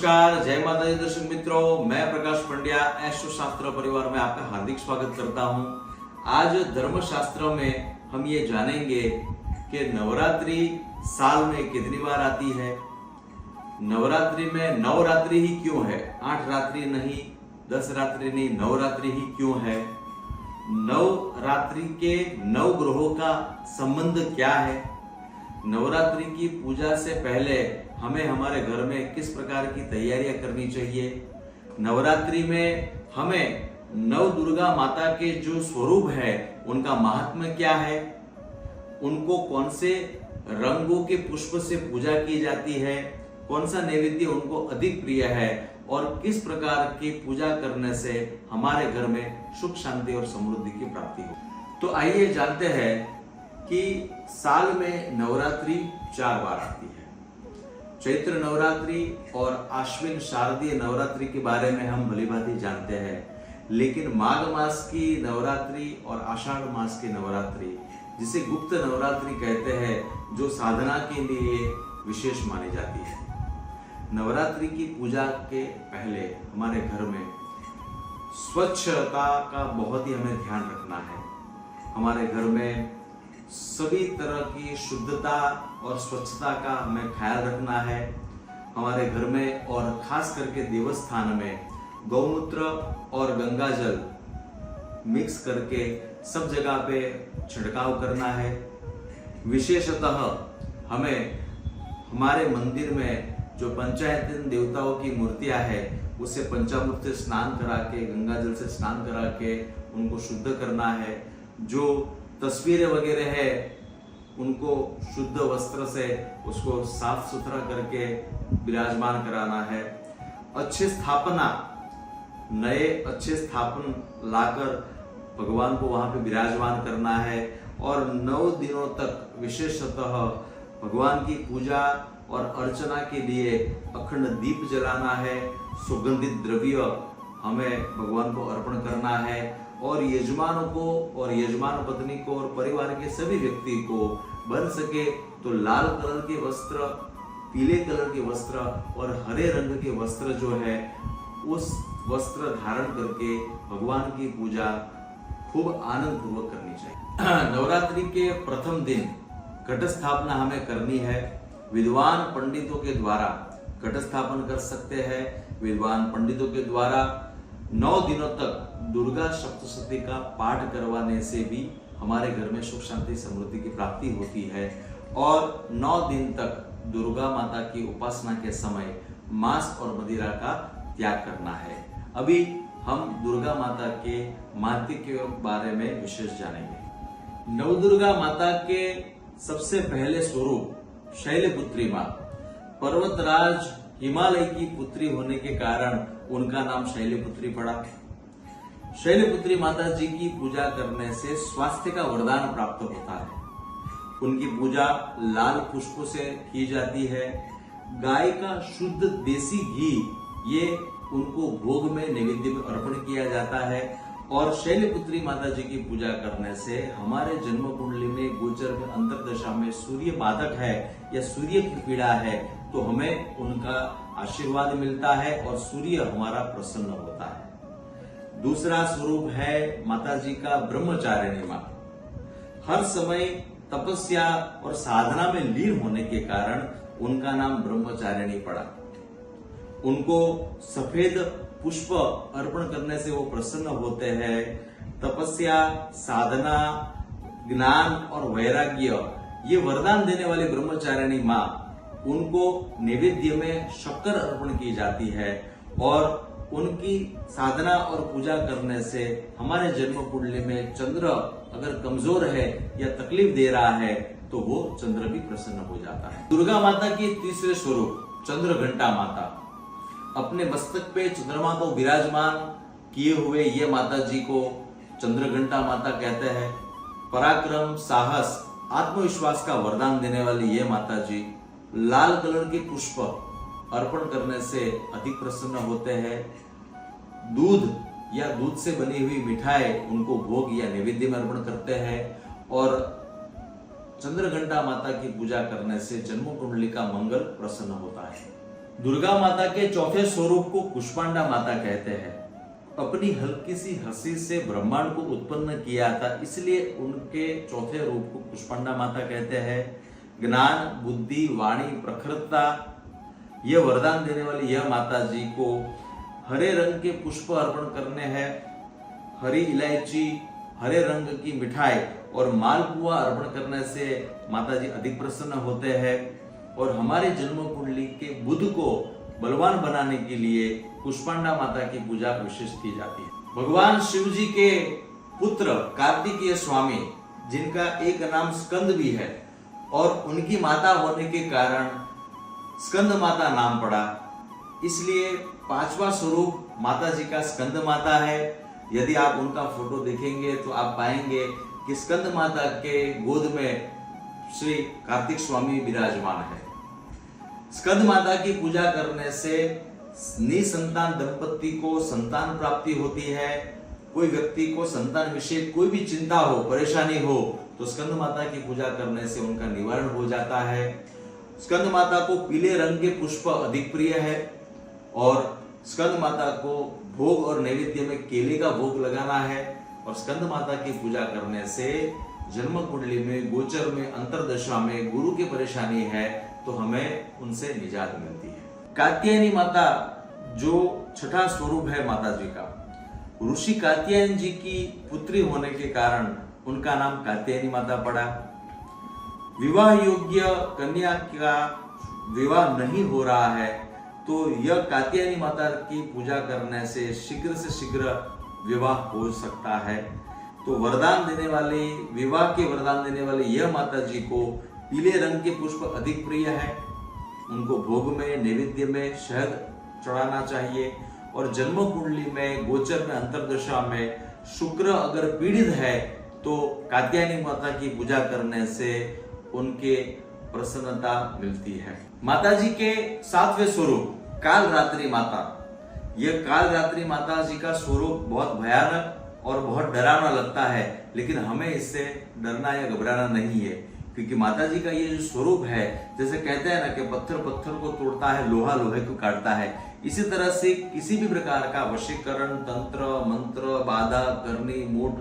नमस्कार, जय माता दी दर्शक मित्रों। मैं प्रकाश पंड्या एस्ट्रो शास्त्र परिवार में आपका हार्दिक स्वागत करता हूं। आज धर्मशास्त्र में हम ये जानेंगे कि नवरात्रि साल में कितनी बार आती है। नवरात्रि में नवरात्रि ही क्यों है, 8 रात्रि नहीं, 10 रात्रि नहीं, नवरात्रि ही क्यों है। नवरात्रि के 9 ग्रहों का संबंध क्या है। नवरात्रि की पूजा से पहले हमें हमारे घर में किस प्रकार की तैयारियां करनी चाहिए। नवरात्रि में हमें नव दुर्गा माता के जो स्वरूप है उनका महात्म्य क्या है, उनको कौन से रंगों के पुष्प से पूजा की जाती है, कौन सा नैवेद्य उनको अधिक प्रिय है और किस प्रकार की पूजा करने से हमारे घर में सुख शांति और समृद्धि की प्राप्ति हो। तो आइए जानते हैं कि साल में नवरात्रि 4 बार आती है। चैत्र नवरात्रि और आश्विन शारदीय नवरात्रि के बारे में हम भलीभांति जानते हैं, लेकिन माघ मास की नवरात्रि और आषाढ़ मास की नवरात्रि, जिसे गुप्त नवरात्रि कहते हैं, जो साधना के लिए विशेष मानी जाती है। नवरात्रि की पूजा के पहले हमारे घर में स्वच्छता का बहुत ही हमें ध्यान रखना है। हमारे घर में सभी तरह की शुद्धता और स्वच्छता का हमें ख्याल रखना है। हमारे घर में और खास करके देवस्थान में गौमूत्र और गंगा जल मिक्स करके सब जगह पे छिड़काव करना है। विशेषतः हमें हमारे मंदिर में जो पंचायतन देवताओं की मूर्तियां हैं उसे पंचामृत से स्नान करा के, गंगा जल से स्नान करा के उनको शुद्ध करना है। जो तस्वीरें वगैरह है उनको शुद्ध वस्त्र से उसको साफ सुथरा करके विराजमान कराना है। अच्छे स्थापन लाकर भगवान को वहां पे विराजमान करना है और 9 दिनों तक विशेषतः भगवान की पूजा और अर्चना के लिए अखंड दीप जलाना है। सुगंधित द्रव्य हमें भगवान को अर्पण करना है और यजमान को और यजमान पत्नी को और परिवार के सभी व्यक्ति को बन सके तो लाल कलर के वस्त्र, पीले कलर के वस्त्र और हरे रंग के वस्त्र जो है उस वस्त्र धारण करके भगवान की पूजा खूब आनंद पूर्वक करनी चाहिए। नवरात्रि के प्रथम दिन घट स्थापना हमें करनी है। विद्वान पंडितों के द्वारा घट स्थापन कर सकते हैं। विद्वान पंडितों के द्वारा 9 दिनों तक दुर्गा सप्तशती का पाठ करवाने से भी हमारे घर में सुख शांति समृद्धि की प्राप्ति होती है। और 9 दिन तक दुर्गा माता की उपासना के समय मांस और मदिरा का त्याग करना है। अभी हम दुर्गा माता के महत्व के बारे में विशेष जानेंगे। नवदुर्गा माता के सबसे पहले स्वरूप शैलपुत्री माँ, पर्वतराज हिमालय की पुत्री होने के कारण उनका नाम शैलपुत्री पड़ा। शैलपुत्री माता जी की पूजा करने से स्वास्थ्य का वरदान प्राप्त होता है। उनकी पूजा लाल पुष्पों से की जाती है। गाय का शुद्ध देसी घी ये उनको भोग में नैवेद्य में अर्पण किया जाता है। और शैलपुत्री माता जी की पूजा करने से हमारे जन्म कुंडली में गोचर में अंतर्दशा में सूर्य बाधक है या सूर्य की पीड़ा है तो हमें उनका आशीर्वाद मिलता है और सूर्य हमारा प्रसन्न होता है। दूसरा स्वरूप है माता जी का ब्रह्मचारिणी माँ। हर समय तपस्या और साधना में लीन होने के कारण उनका नाम ब्रह्मचारिणी पड़ा। उनको सफेद पुष्प अर्पण करने से वो प्रसन्न होते हैं। तपस्या, साधना, ज्ञान और वैराग्य ये वरदान देने वाली ब्रह्मचारिणी माँ, उनको नैवेद्य में शक्कर अर्पण की जाती है। और उनकी साधना और पूजा करने से हमारे जन्म कुंडली में चंद्र अगर कमजोर है या तकलीफ दे रहा है तो वो चंद्र भी प्रसन्न हो जाता है। दुर्गा माता की तीसरे स्वरूप चंद्र घंटा माता, अपने मस्तक पे चंद्रमा को विराजमान किए हुए ये माता जी को चंद्र घंटा माता कहते हैं। पराक्रम, साहस, आत्मविश्वास का वरदान देने वाली ये माता जी लाल कलर के पुष्प अर्पण करने से अधिक प्रसन्न होते हैं। दूध या दूध से बनी हुई मिठाई उनको भोग या नैवेद्य में अर्पण करते हैं। और चंद्रघंटा माता की पूजा करने से जन्म कुंडली का मंगल प्रसन्न होता है। दुर्गा माता के चौथे स्वरूप को कुष्मांडा माता कहते हैं। अपनी हल्की सी हंसी से ब्रह्मांड को उत्पन्न किया था, इसलिए उनके चौथे रूप को कुष्मांडा माता कहते हैं। ज्ञान, बुद्धि, वाणी, प्रखरता यह वरदान देने वाली यह माता जी को हरे रंग के पुष्प अर्पण करने हैं। हरी इलायची, हरे रंग की मिठाई और मालपुआ अर्पण करने से माता जी अधिक प्रसन्न होते हैं। और हमारे जन्म कुंडली के बुध को बलवान बनाने के लिए कुष्मांडा माता की पूजा विशेष की जाती है। भगवान शिव जी के पुत्र कार्तिकेय स्वामी, जिनका एक नाम स्कंद भी है और उनकी माता होने के कारण स्कंद माता नाम पड़ा, इसलिए पांचवा स्वरूप माता जी का स्कंद माता है। यदि आप उनका फोटो देखेंगे तो आप पाएंगे कि स्कंद माता के गोद में श्री कार्तिक स्वामी विराजमान है। स्कंद माता की पूजा करने से निसंतान दंपति को संतान प्राप्ति होती है। कोई व्यक्ति को संतान विषय कोई भी चिंता हो, परेशानी हो, तो स्कंद माता की पूजा करने से उनका निवारण हो जाता है। स्कंद माता को पीले रंग के पुष्प अधिक प्रिय है और स्कंद माता को भोग और नैवेद्य में केले का भोग लगाना है। और स्कंद माता की पूजा करने से जन्म कुंडली में, गोचर में, अंतरदशा में गुरु की परेशानी है तो हमें उनसे निजात मिलती है। कात्यायनी माता जो छठा स्वरूप है माता जी का, ऋषि कात्यायन जी की पुत्री होने के कारण उनका नाम कात्यायनी माता पड़ा। विवाह योग्य कन्या का विवाह नहीं हो रहा है तो यह कात्यायनी माता की पूजा करने से शीघ्र विवाह हो सकता है। तो वरदान देने वाली, विवाह के वरदान देने वाली यह माता जी को पीले रंग के पुष्प अधिक प्रिय है। उनको भोग में, नैवेद्य में शहद चढ़ाना चाहिए। और जन्म कुंडली में, गोचर में, अंतरदशा में शुक्र अगर पीड़ित है तो कात्यायनी माता की पूजा करने से उनके प्रसन्नता मिलती है। माता जी के सातवें स्वरूप काल रात्रि माता। यह काल रात्रि माता जी का स्वरूप बहुत भयानक और बहुत डरावना लगता है, लेकिन हमें इससे डरना या घबराना नहीं है, क्योंकि माता जी का ये जो स्वरूप है, जैसे कहते हैं ना कि पत्थर पत्थर को तोड़ता है, लोहा लोहे को काटता है, इसी तरह से किसी भी प्रकार का वशीकरण, तंत्र, मंत्र, बाधा, करनी, मूठ,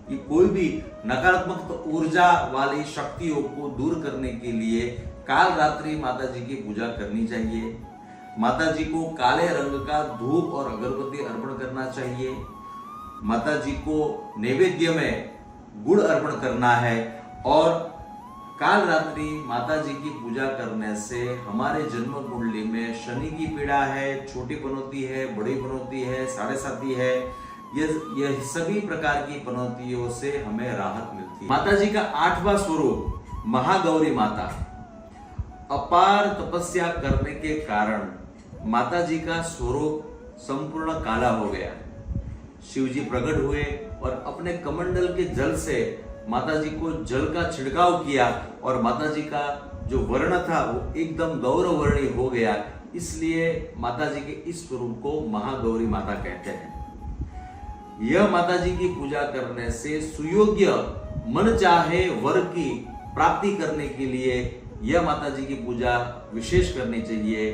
ये कोई भी नकारात्मक ऊर्जा वाली शक्तियों को दूर करने के लिए काल रात्रि माता जी की पूजा करनी चाहिए। माता जी को काले रंग का धूप और अगरबत्ती अर्पण करना चाहिए। माता जी को नैवेद्य में गुड़ अर्पण करना है। और काल रात्रि माता जी की पूजा करने से हमारे जन्म कुंडली में शनि की पीड़ा है, छोटी पनौती है, बड़ी पनौती है, साढ़े साती है, यह सभी प्रकार की पनौतियों से हमें राहत मिलती है। माता जी का आठवां स्वरूप महागौरी माता। अपार तपस्या करने के कारण माता जी का स्वरूप संपूर्ण काला हो गया। शिव जी प्रकट हुए और अपने कमंडल के जल से माता जी को जल का छिड़काव किया और माता जी का जो वर्ण था वो एकदम गौरव वर्णी हो गया। इसलिए माता जी के इस स्वरूप को महागौरी माता कहते हैं। यह माता जी की पूजा करने से सुयोग्य मन चाहे वर की प्राप्ति करने के लिए यह माता जी की पूजा विशेष करनी चाहिए।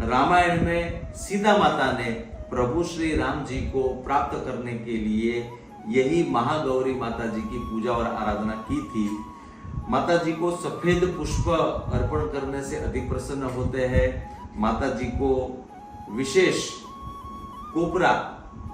रामायण में सीता माता ने प्रभु श्री राम जी को प्राप्त करने के लिए यही महागौरी माता जी की पूजा और आराधना की थी। माता जी को सफेद पुष्प अर्पण करने से अधिक प्रसन्न होते हैं। माता जी को विशेष कोपरा,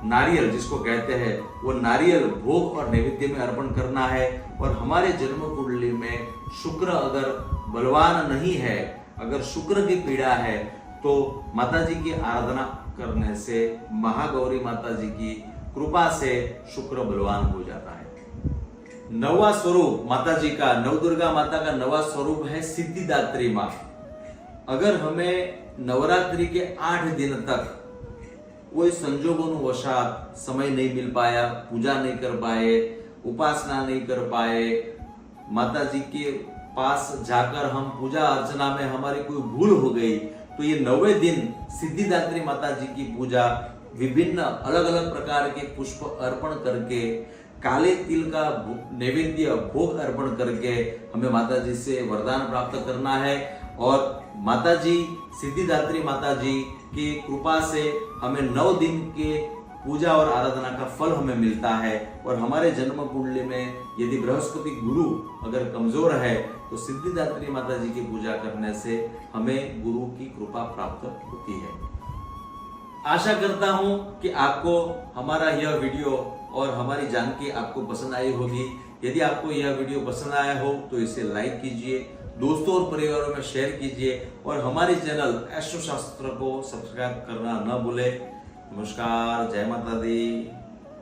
नारियल जिसको कहते हैं, वो नारियल भोग और नैवेद्य में अर्पण करना है। और हमारे जन्म कुंडली में शुक्र अगर बलवान नहीं है, अगर शुक्र की पीड़ा है, तो माता जी की आराधना करने से, महागौरी माता जी की कृपा से शुक्र बलवान हो जाता है। नवा स्वरूप माता जी का, नवदुर्गा माता का नवा स्वरूप है सिद्धिदात्री मां। अगर हमें नवरात्रि के 8 दिन तक कोई संजोगों वशात समय नहीं मिल पाया, पूजा नहीं कर पाए, उपासना नहीं कर पाए, माता जी के पास जाकर हम पूजा अर्चना में हमारी कोई भूल हो गई, तो ये 9वें दिन सिद्धिदात्री माता जी की पूजा विभिन्न अलग अलग प्रकार के पुष्प अर्पण करके काले तिल का नैवेद्य भोग अर्पण करके हमें माता जी से वरदान प्राप्त करना है। और माता जी सिद्धिदात्री माता जी की कृपा से हमें 9 दिन के पूजा और आराधना का फल हमें मिलता है। और हमारे जन्म कुंडली में यदि बृहस्पति गुरु अगर कमजोर है तो सिद्धिदात्री माता जी की पूजा करने से हमें गुरु की कृपा प्राप्त होती है। आशा करता हूं कि आपको हमारा यह वीडियो और हमारी जानकारी आपको पसंद आई होगी। यदि आपको यह वीडियो पसंद आया हो तो इसे लाइक कीजिए, दोस्तों और परिवारों में शेयर कीजिए और हमारे चैनल एस्ट्रो शास्त्र को सब्सक्राइब करना न भूलें। नमस्कार, जय माता दी।